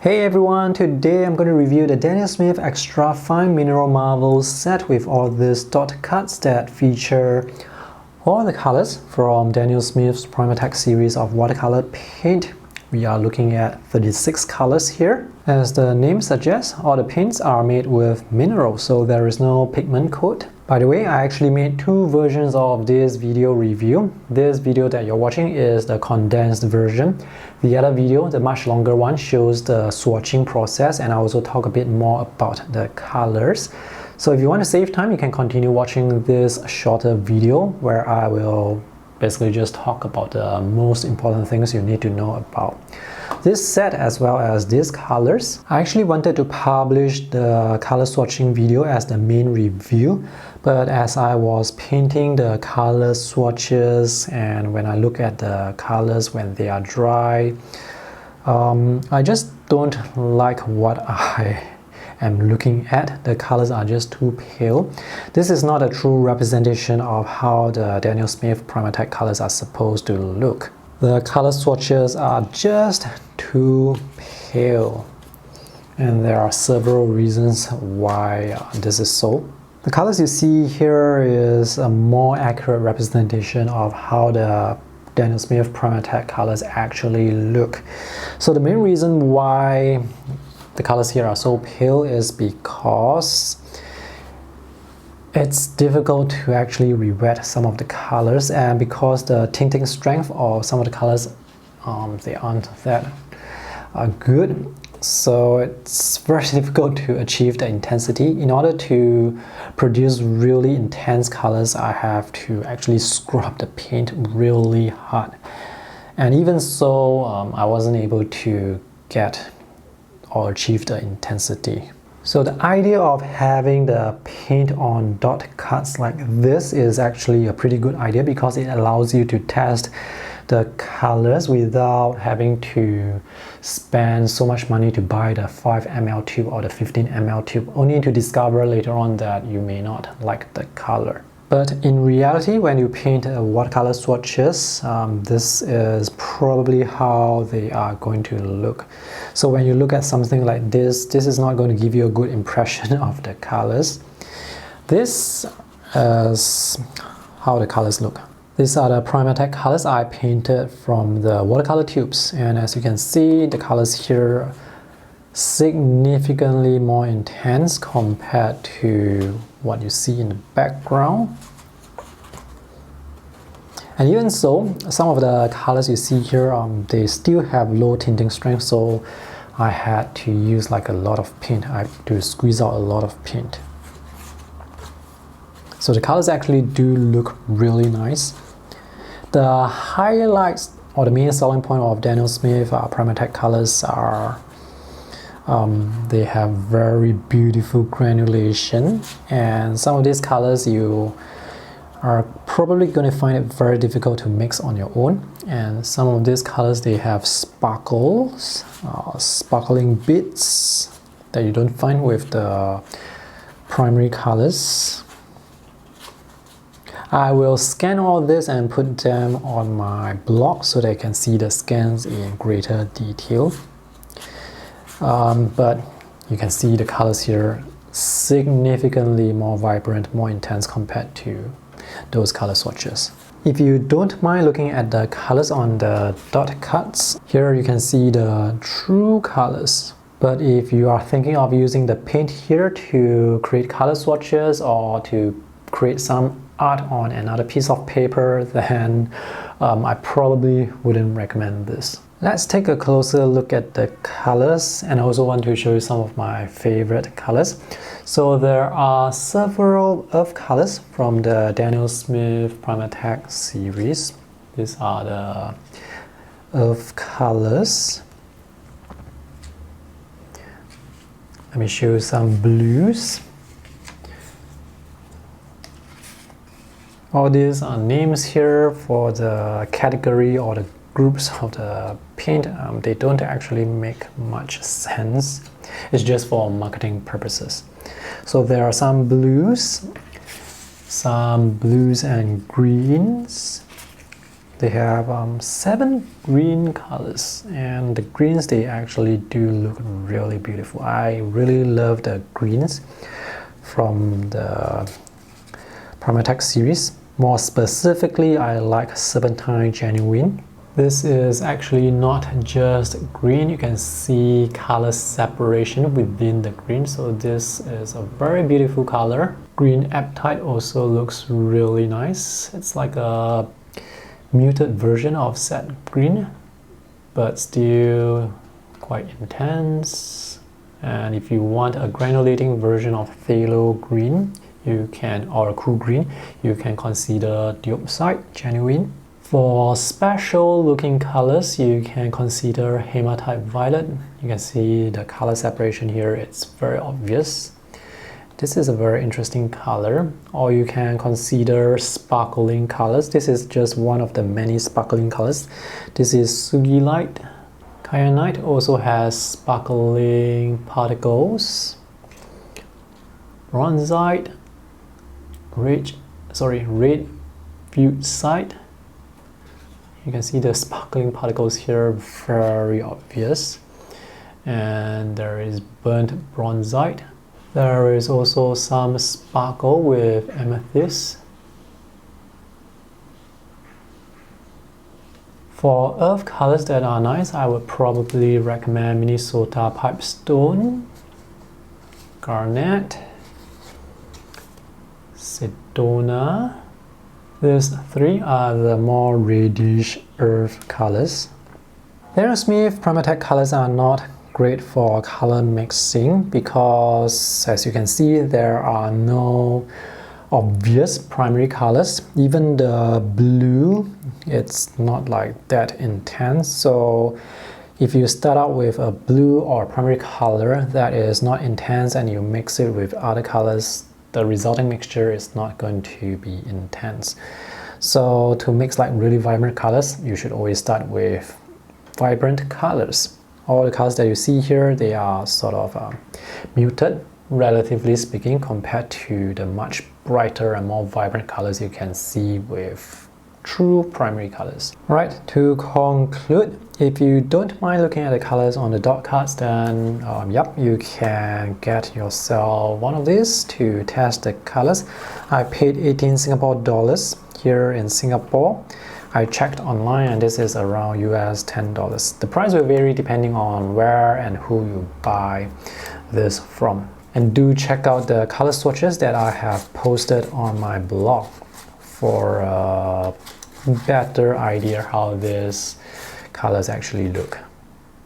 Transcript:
Hey everyone, today I'm going to review the Daniel Smith Extra Fine Mineral Marbles set with all these dot cuts that feature all the colors from Daniel Smith's Prima series of watercolor paint. We are looking at 36 colors here. As the name suggests, all the paints are made with mineral, so there is no pigment coat. By the way, I actually made two versions of this video review. This video that you're watching is the condensed version. The other video, the much longer one, shows the swatching process, and I also talk a bit more about the colors. So if you want to save time, you can continue watching this shorter video where I will basically just talk about the most important things you need to know about this set as well as these colors. I actually wanted to publish the color swatching video as the main review, but as I was painting the color swatches and when I look at the colors when they are dry, I just don't like what I am looking at. The colors are just too pale. This is not a true representation of how the Daniel Smith Prima colors are supposed to look. The color swatches are just too pale, and there are several reasons why this is so. The colors you see here is a more accurate representation of how the Daniel Smith Prima colors actually look. So the main reason why the colors here are so pale is because it's difficult to actually re-wet some of the colors, and because the tinting strength of some of the colors they aren't that good, so it's very difficult to achieve the intensity. In order to produce really intense colors, I have to actually scrub the paint really hard, and even so I wasn't able to get or achieve the intensity. So the idea of having the paint on dot cuts like this is actually a pretty good idea because it allows you to test the colors without having to spend so much money to buy the 5 ml tube or the 15 ml tube, only to discover later on that you may not like the color. But in reality, when you paint watercolor swatches, this is probably how they are going to look. So when you look at something like this is not going to give you a good impression of the colors. This is how the colors look. These are the Prima colors I painted from the watercolor tubes, and as you can see, the colors here are significantly more intense compared to what you see in the background. And even so, some of the colors you see here, they still have low tinting strength, so I had to use like a lot of paint. I had to squeeze out a lot of paint. So the colors actually do look really nice. The highlights or the main selling point of Daniel Smith Prima colors are they have very beautiful granulation, and some of these colors you are probably going to find it very difficult to mix on your own, and some of these colors they have sparkles, sparkling bits that you don't find with the primary colors. I will scan all this and put them on my blog so that you can see the scans in greater detail. But you can see the colors here significantly more vibrant, more intense compared to those color swatches. If you don't mind looking at the colors on the dot cuts, here you can see the true colors. But if you are thinking of using the paint here to create color swatches or to create some art on another piece of paper, then I probably wouldn't recommend this. Let's take a closer look at the colors, and I also want to show you some of my favorite colors. So there are several earth colors from the Daniel Smith Prima series. These are the earth colors. Let me show you some blues. All these are names here for the category or the groups of the paint. They don't actually make much sense. It's just for marketing purposes. So there are some blues and greens, They have 7 green colors, and the greens, they actually do look really beautiful. I really love the greens from the Prima series. More specifically, I like Serpentine Genuine. This is actually not just green, you can see color separation within the green, so this is a very beautiful color. Green Aptite also looks really nice. It's like a muted version of Sat Green, but still quite intense. And if you want a granulating version of Phthalo Green, you can, or a cool green, you can consider Diopside Genuine. For special looking colors, you can consider Hematite Violet. You can see the color separation here, it's very obvious. This is a very interesting color. Or you can consider sparkling colors. This is just one of the many sparkling colors. This is Sugilite. Kyanite also has sparkling particles. Bronzite, red Fusite. You can see the sparkling particles here, very obvious. And there is burnt bronzite. There is also some sparkle with amethyst. For earth colors that are nice, I would probably recommend Minnesota Pipestone, Garnet, Sedona. These 3 are the more reddish earth colors. Daniel Smith Prima colors are not great for color mixing because, as you can see, there are no obvious primary colors. Even the blue, it's not like that intense. So if you start out with a blue or primary color that is not intense and you mix it with other colors, the resulting mixture is not going to be intense. So to mix like really vibrant colors, you should always start with vibrant colors. All the colors that you see here, they are sort of muted, relatively speaking, compared to the much brighter and more vibrant colors you can see with true primary colors. Right, to conclude, if you don't mind looking at the colors on the dot cards, then yep, you can get yourself one of these to test the colors. I paid 18 Singapore dollars here in Singapore. I checked online and this is around US $10. The price will vary depending on where and who you buy this from. And do check out the color swatches that I have posted on my blog for a better idea how these colors actually look.